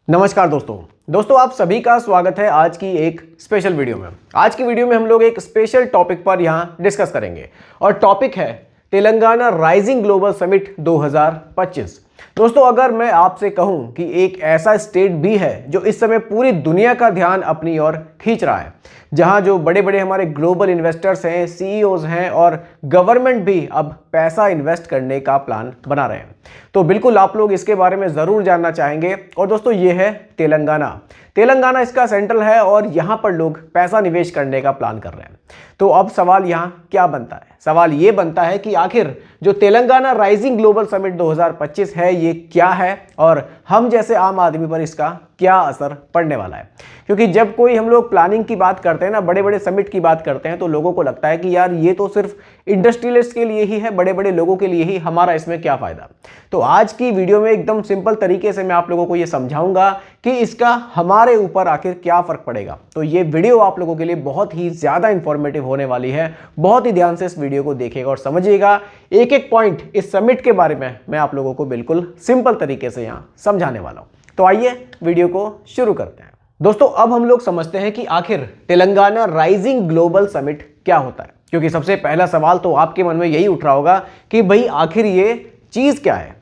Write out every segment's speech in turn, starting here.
नमस्कार दोस्तों आप सभी का स्वागत है आज की एक स्पेशल वीडियो में। आज की वीडियो में हम लोग एक स्पेशल टॉपिक पर यहां डिस्कस करेंगे और टॉपिक है तेलंगाना राइजिंग ग्लोबल समिट 2025। दोस्तों अगर मैं आपसे कहूं कि एक ऐसा स्टेट भी है जो इस समय पूरी दुनिया का ध्यान अपनी ओर खींच रहा है, जहां जो बड़े बड़े हमारे ग्लोबल इन्वेस्टर्स हैं, सीईओज हैं और गवर्नमेंट भी अब पैसा इन्वेस्ट करने का प्लान बना रहे हैं, तो बिल्कुल आप लोग इसके बारे में ज़रूर जानना चाहेंगे। और दोस्तों ये है तेलंगाना इसका सेंट्रल है और यहाँ पर लोग पैसा निवेश करने का प्लान कर रहे हैं। तो अब सवाल यहाँ क्या बनता है? सवाल ये बनता है कि आखिर जो तेलंगाना राइजिंग ग्लोबल समिट 2025 है ये क्या है और हम जैसे आम आदमी पर इसका क्या असर पड़ने वाला है। क्योंकि जब कोई हम लोग प्लानिंग की बात करते हैं ना, बड़े बड़े समिट की बात करते हैं, तो लोगों को लगता है कि यार ये तो सिर्फ इंडस्ट्रियलिस्ट के लिए ही है, बड़े बड़े लोगों के लिए ही, हमारा इसमें क्या फ़ायदा। तो आज की वीडियो में एकदम सिंपल तरीके से मैं आप लोगों को ये समझाऊंगा कि इसका हमारे ऊपर आखिर क्या फ़र्क पड़ेगा। तो ये वीडियो आप लोगों के लिए बहुत ही ज़्यादा इंफॉर्मेटिव होने वाली है। बहुत ही ध्यान से इस वीडियो को देखिएगा और समझिएगा। एक एक पॉइंट इस समिट के बारे में मैं आप लोगों को बिल्कुल सिंपल तरीके से यहाँ समझाने वाला हूँ। तो आइए वीडियो को शुरू करते हैं। दोस्तों अब हम लोग समझते हैं कि आखिर तेलंगाना राइजिंग ग्लोबल समिट क्या होता है, क्योंकि सबसे पहला सवाल तो आपके मन में यही उठ रहा होगा कि भाई आखिर ये चीज़ क्या है।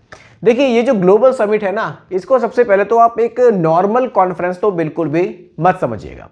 देखिए ये जो ग्लोबल समिट है ना, इसको सबसे पहले तो आप एक नॉर्मल कॉन्फ्रेंस तो बिल्कुल भी मत समझिएगा।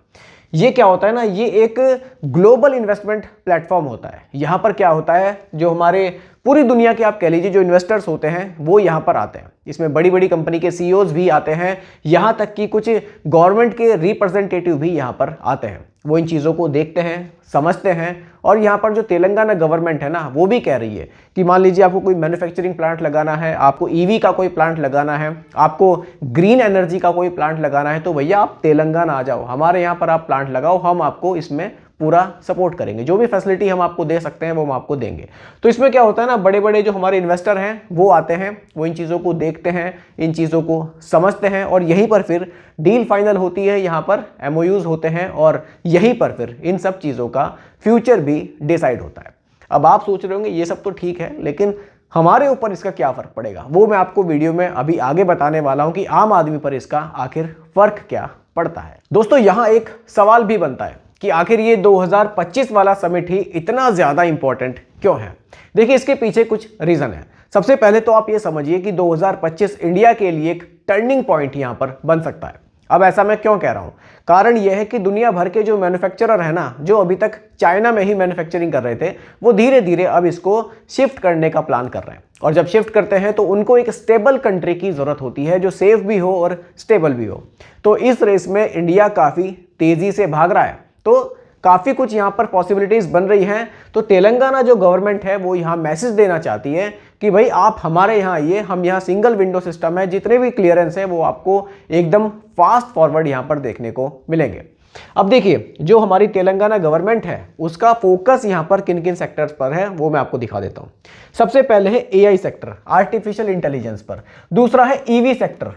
ये क्या होता है ना, ये एक ग्लोबल इन्वेस्टमेंट प्लेटफॉर्म होता है। यहाँ पर क्या होता है, जो हमारे पूरी दुनिया के आप कह लीजिए जो इन्वेस्टर्स होते हैं वो यहाँ पर आते हैं। इसमें बड़ी बड़ी कंपनी के सीईओज भी आते हैं, यहाँ तक कि कुछ गवर्नमेंट के रिप्रेजेंटेटिव भी यहाँ पर आते हैं। वो इन चीज़ों को देखते हैं, समझते हैं। और यहाँ पर जो तेलंगाना गवर्नमेंट है ना, वो भी कह रही है कि मान लीजिए आपको कोई मैन्युफैक्चरिंग प्लांट लगाना है, आपको ईवी का कोई प्लांट लगाना है, आपको ग्रीन एनर्जी का कोई प्लांट लगाना है, तो भैया आप तेलंगाना आ जाओ, हमारे यहाँ पर आप प्लांट लगाओ, हम आपको इसमें पूरा सपोर्ट करेंगे। जो भी फैसिलिटी हम आपको दे सकते हैं वो हम आपको देंगे। तो इसमें क्या होता है ना, बड़े बड़े जो हमारे इन्वेस्टर हैं वो आते हैं, वो इन चीज़ों को देखते हैं, इन चीज़ों को समझते हैं और यहीं पर फिर डील फाइनल होती है। यहाँ पर एमओयूज होते हैं और यहीं पर फिर इन सब चीज़ों का फ्यूचर भी डिसाइड होता है। अब आप सोच रहे होंगे ये सब तो ठीक है, लेकिन हमारे ऊपर इसका क्या फ़र्क पड़ेगा, वो मैं आपको वीडियो में अभी आगे बताने वाला हूँ कि आम आदमी पर इसका आखिर फ़र्क क्या पड़ता है। दोस्तों यहाँ एक सवाल भी बनता है कि आखिर ये 2025 वाला समिट ही इतना ज़्यादा इंपॉर्टेंट क्यों है। देखिए इसके पीछे कुछ रीज़न है। सबसे पहले तो आप ये समझिए कि 2025 इंडिया के लिए एक टर्निंग पॉइंट यहाँ पर बन सकता है। अब ऐसा मैं क्यों कह रहा हूँ, कारण यह है कि दुनिया भर के जो मैन्युफैक्चरर है ना, जो अभी तक चाइना में ही मैन्युफैक्चरिंग कर रहे थे, वो धीरे धीरे अब इसको शिफ्ट करने का प्लान कर रहे हैं। और जब शिफ्ट करते हैं तो उनको एक स्टेबल कंट्री की ज़रूरत होती है, जो सेफ भी हो और स्टेबल भी हो। तो इस रेस में इंडिया काफ़ी तेज़ी से भाग रहा है, तो काफ़ी कुछ यहाँ पर पॉसिबिलिटीज़ बन रही हैं। तो तेलंगाना जो गवर्नमेंट है वो यहाँ मैसेज देना चाहती है कि भाई आप हमारे यहाँ आइए, हम यहाँ सिंगल विंडो सिस्टम है, जितने भी क्लियरेंस है वो आपको एकदम फास्ट फॉरवर्ड यहाँ पर देखने को मिलेंगे। अब देखिए जो हमारी तेलंगाना गवर्नमेंट है उसका फोकस यहाँ पर किन किन सेक्टर्स पर है वो मैं आपको दिखा देता हूँ। सबसे पहले है एआई सेक्टर, आर्टिफिशियल इंटेलिजेंस पर। दूसरा है ईवी सेक्टर।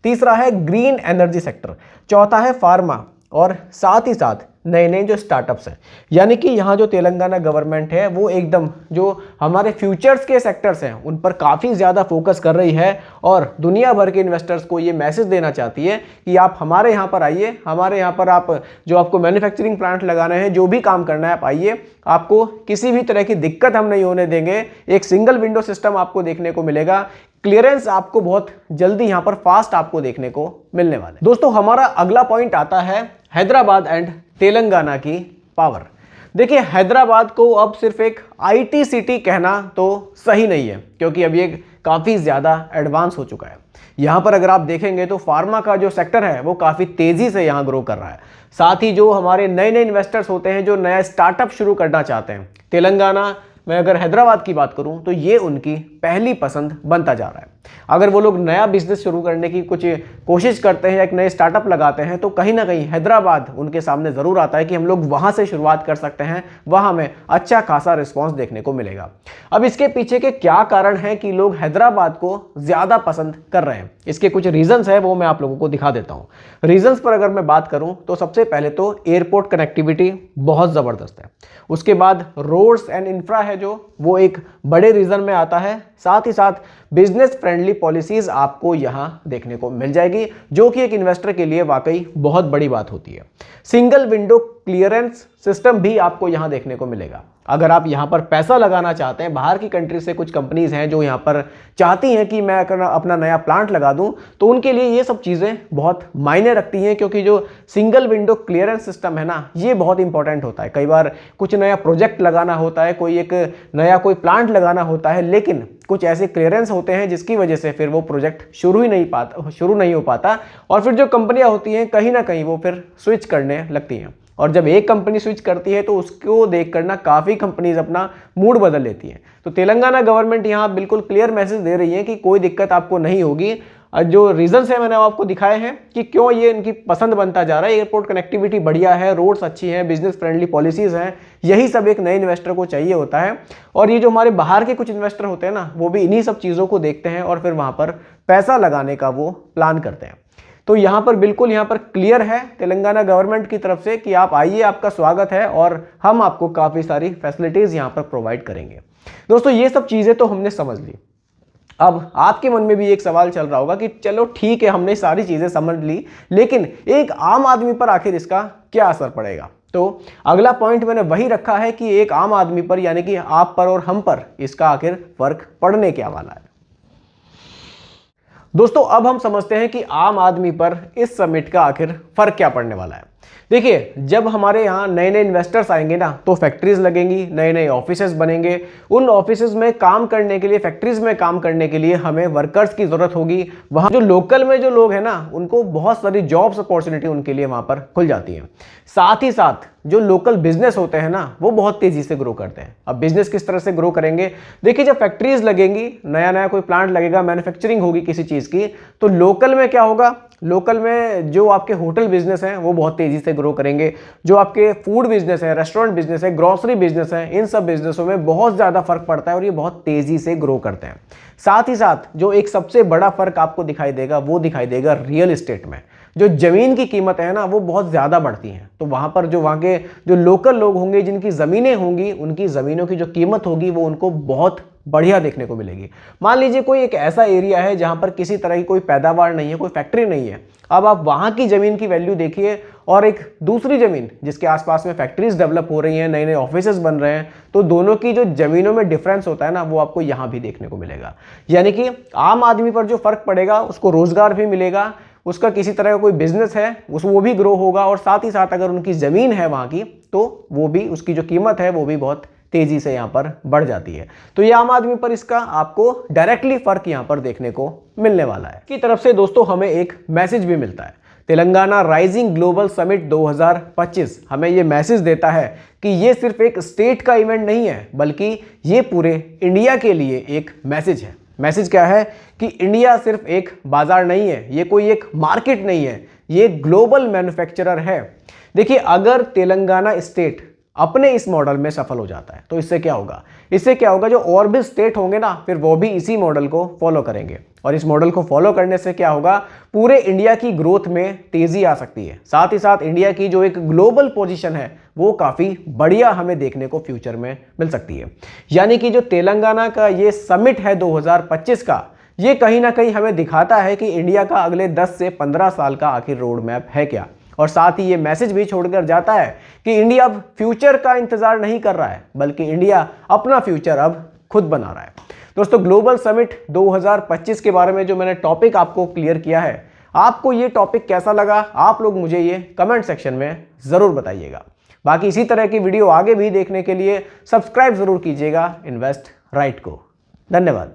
तीसरा है ग्रीन एनर्जी सेक्टर। चौथा है फार्मा और साथ ही साथ नए नए जो स्टार्टअप्स हैं। यानी कि यहाँ जो तेलंगाना गवर्नमेंट है वो एकदम जो हमारे फ्यूचर्स के सेक्टर्स हैं उन पर काफ़ी ज़्यादा फोकस कर रही है और दुनिया भर के इन्वेस्टर्स को ये मैसेज देना चाहती है कि आप हमारे यहाँ पर आइए, हमारे यहाँ पर आप जो आपको मैन्युफैक्चरिंग प्लांट लगाने हैं, जो भी काम करना है आप आइए, आपको किसी भी तरह की दिक्कत हम नहीं होने देंगे। एक सिंगल विंडो सिस्टम आपको देखने को मिलेगा, क्लियरेंस आपको बहुत जल्दी यहाँ पर फास्ट आपको देखने को मिलने वाला है। दोस्तों हमारा अगला पॉइंट आता है हैदराबाद एंड तेलंगाना की पावर। देखिए हैदराबाद को अब सिर्फ एक आईटी सिटी कहना तो सही नहीं है, क्योंकि अब ये काफ़ी ज़्यादा एडवांस हो चुका है। यहाँ पर अगर आप देखेंगे तो फार्मा का जो सेक्टर है वो काफ़ी तेज़ी से यहाँ ग्रो कर रहा है। साथ ही जो हमारे नए नए इन्वेस्टर्स होते हैं, जो नया स्टार्टअप शुरू करना चाहते हैं, तेलंगाना मैं अगर हैदराबाद की बात करूं तो ये उनकी पहली पसंद बनता जा रहा है। अगर वो लोग नया बिजनेस शुरू करने की कुछ कोशिश करते हैं या एक नए स्टार्टअप लगाते हैं तो कहीं ना कहीं हैदराबाद उनके सामने ज़रूर आता है कि हम लोग वहाँ से शुरुआत कर सकते हैं, वहाँ हमें अच्छा खासा रिस्पॉन्स देखने को मिलेगा। अब इसके पीछे के क्या कारण हैं कि लोग हैदराबाद को ज़्यादा पसंद कर रहे हैं, इसके कुछ रीजंस है वो मैं आप लोगों को दिखा देता हूँ। रीजंस पर अगर मैं बात करूँ तो सबसे पहले तो एयरपोर्ट कनेक्टिविटी बहुत ज़बरदस्त है। उसके बाद रोड्स एंड इंफ्रा है जो वो एक बड़े रीजन में आता है। साथ ही साथ बिजनेस फ्रेंडली पॉलिसीज आपको यहां देखने को मिल जाएगी, जो कि एक इन्वेस्टर के लिए वाकई बहुत बड़ी बात होती है। सिंगल विंडो क्लियरेंस सिस्टम भी आपको यहां देखने को मिलेगा। अगर आप यहां पर पैसा लगाना चाहते हैं, बाहर की कंट्री से कुछ कंपनीज हैं जो यहां पर चाहती हैं कि मैं अपना नया प्लांट लगा दूं, तो उनके लिए ये सब चीज़ें बहुत मायने रखती हैं, क्योंकि जो सिंगल विंडो क्लियरेंस सिस्टम है ना, ये बहुत इंपॉर्टेंट होता है। कई बार कुछ नया प्रोजेक्ट लगाना होता है, कोई प्लांट लगाना होता है, लेकिन कुछ ऐसे क्लियरेंस होते हैं जिसकी वजह से फिर वो प्रोजेक्ट शुरू नहीं हो पाता, और फिर जो कंपनियां होती हैं कहीं ना कहीं वो फिर स्विच करने लगती हैं। और जब एक कंपनी स्विच करती है तो उसको देख कर ना काफ़ी कंपनीज अपना मूड बदल लेती हैं। तो तेलंगाना गवर्नमेंट यहाँ बिल्कुल क्लियर मैसेज दे रही है कि कोई दिक्कत आपको नहीं होगी। जो रीजंस है मैंने आपको दिखाए हैं कि क्यों ये इनकी पसंद बनता जा रहा है। एयरपोर्ट कनेक्टिविटी बढ़िया है, रोड्स अच्छी हैं, बिजनेस फ्रेंडली पॉलिसीज हैं, यही सब एक नए इन्वेस्टर को चाहिए होता है। और ये जो हमारे बाहर के कुछ इन्वेस्टर होते हैं ना, वो भी इन्हीं सब चीज़ों को देखते हैं और फिर वहाँ पर पैसा लगाने का वो प्लान करते हैं। तो यहाँ पर बिल्कुल यहाँ पर क्लियर है तेलंगाना गवर्नमेंट की तरफ से कि आप आइए, आपका स्वागत है और हम आपको काफ़ी सारी फैसिलिटीज़ यहाँ पर प्रोवाइड करेंगे। दोस्तों ये सब चीज़ें तो हमने समझ ली। अब आपके मन में भी एक सवाल चल रहा होगा कि चलो ठीक है, हमने सारी चीज़ें समझ ली, लेकिन एक आम आदमी पर आखिर इसका क्या असर पड़ेगा। तो अगला पॉइंट मैंने वही रखा है कि एक आम आदमी पर, यानी कि आप पर और हम पर इसका आखिर फर्क पड़ने क्या वाला है। दोस्तों अब हम समझते हैं कि आम आदमी पर इस समिट का आखिर फर्क क्या पड़ने वाला है। देखिए, जब हमारे यहाँ नए नए इन्वेस्टर्स आएंगे ना, तो फैक्ट्रीज लगेंगी, नए नए ऑफिसेज बनेंगे। उन ऑफिसेज में काम करने के लिए, फैक्ट्रीज में काम करने के लिए हमें वर्कर्स की जरूरत होगी। वहाँ जो लोकल में जो लोग हैं ना, उनको बहुत सारी जॉब्स अपॉर्चुनिटी उनके लिए वहाँ पर खुल जाती है। साथ ही साथ जो लोकल बिजनेस होते हैं ना, वो बहुत तेजी से ग्रो करते हैं। अब बिजनेस किस तरह से ग्रो करेंगे? देखिए, जब फैक्ट्रीज लगेंगी, नया नया कोई प्लांट लगेगा, मैन्युफैक्चरिंग होगी किसी चीज़ की, तो लोकल में क्या होगा? लोकल में जो आपके होटल बिजनेस हैं वो बहुत तेजी से ग्रो करेंगे। जो आपके फूड बिजनेस है, रेस्टोरेंट बिजनेस है, ग्रोसरी बिजनेस है, इन सब बिजनेसों में बहुत ज़्यादा फर्क पड़ता है और ये बहुत तेजी से ग्रो करते हैं। साथ ही साथ जो एक सबसे बड़ा फर्क आपको दिखाई देगा, वो दिखाई देगा रियल एस्टेट में। जो ज़मीन की कीमत है ना, वो बहुत ज़्यादा बढ़ती हैं। तो वहाँ पर जो वहाँ के जो लोकल लोग होंगे, जिनकी ज़मीनें होंगी, उनकी ज़मीनों की जो कीमत होगी वो उनको बहुत बढ़िया देखने को मिलेगी। मान लीजिए कोई एक ऐसा एरिया है जहाँ पर किसी तरह की कोई पैदावार नहीं है, कोई फैक्ट्री नहीं है। अब आप वहाँ की ज़मीन की वैल्यू देखिए और एक दूसरी ज़मीन जिसके आसपास में फैक्ट्रीज डेवलप हो रही हैं, नए नए ऑफिसेज बन रहे हैं, तो दोनों की जो ज़मीनों में डिफरेंस होता है ना, वो आपको यहाँ भी देखने को मिलेगा। यानी कि आम आदमी पर जो फर्क पड़ेगा, उसको रोजगार भी मिलेगा, उसका किसी तरह का कोई बिजनेस है वो भी ग्रो होगा, और साथ ही साथ अगर उनकी ज़मीन है वहाँ की, तो वो भी, उसकी जो कीमत है वो भी बहुत तेजी से यहाँ पर बढ़ जाती है। तो ये आम आदमी पर इसका आपको डायरेक्टली फर्क यहाँ पर देखने को मिलने वाला है। की तरफ से दोस्तों हमें एक मैसेज भी मिलता है। तेलंगाना राइजिंग ग्लोबल समिट 2025 हमें ये मैसेज देता है कि ये सिर्फ एक स्टेट का इवेंट नहीं है, बल्कि ये पूरे इंडिया के लिए एक मैसेज है। मैसेज क्या है कि इंडिया सिर्फ एक बाजार नहीं है, ये कोई एक मार्केट नहीं है, ये ग्लोबल मैन्युफैक्चरर है। देखिए, अगर तेलंगाना स्टेट अपने इस मॉडल में सफल हो जाता है तो इससे क्या होगा? इससे क्या होगा, जो और भी स्टेट होंगे ना, फिर वो भी इसी मॉडल को फॉलो करेंगे। और इस मॉडल को फॉलो करने से क्या होगा? पूरे इंडिया की ग्रोथ में तेजी आ सकती है। साथ ही साथ इंडिया की जो एक ग्लोबल पोजीशन है वो काफ़ी बढ़िया हमें देखने को फ्यूचर में मिल सकती है। यानी कि जो तेलंगाना का ये समिट है 2025 का, ये कहीं ना कहीं हमें दिखाता है कि इंडिया का अगले 10 से 15 साल का आखिर रोड मैप है क्या। और साथ ही ये मैसेज भी छोड़कर जाता है कि इंडिया अब फ्यूचर का इंतजार नहीं कर रहा है, बल्कि इंडिया अपना फ्यूचर अब खुद बना रहा है। दोस्तों, ग्लोबल समिट 2025 के बारे में जो मैंने टॉपिक आपको क्लियर किया है, आपको ये टॉपिक कैसा लगा? आप लोग मुझे ये कमेंट सेक्शन में ज़रूर बताइएगा। बाकी इसी तरह की वीडियो आगे भी देखने के लिए सब्सक्राइब ज़रूर कीजिएगा इन्वेस्ट राइट को। धन्यवाद।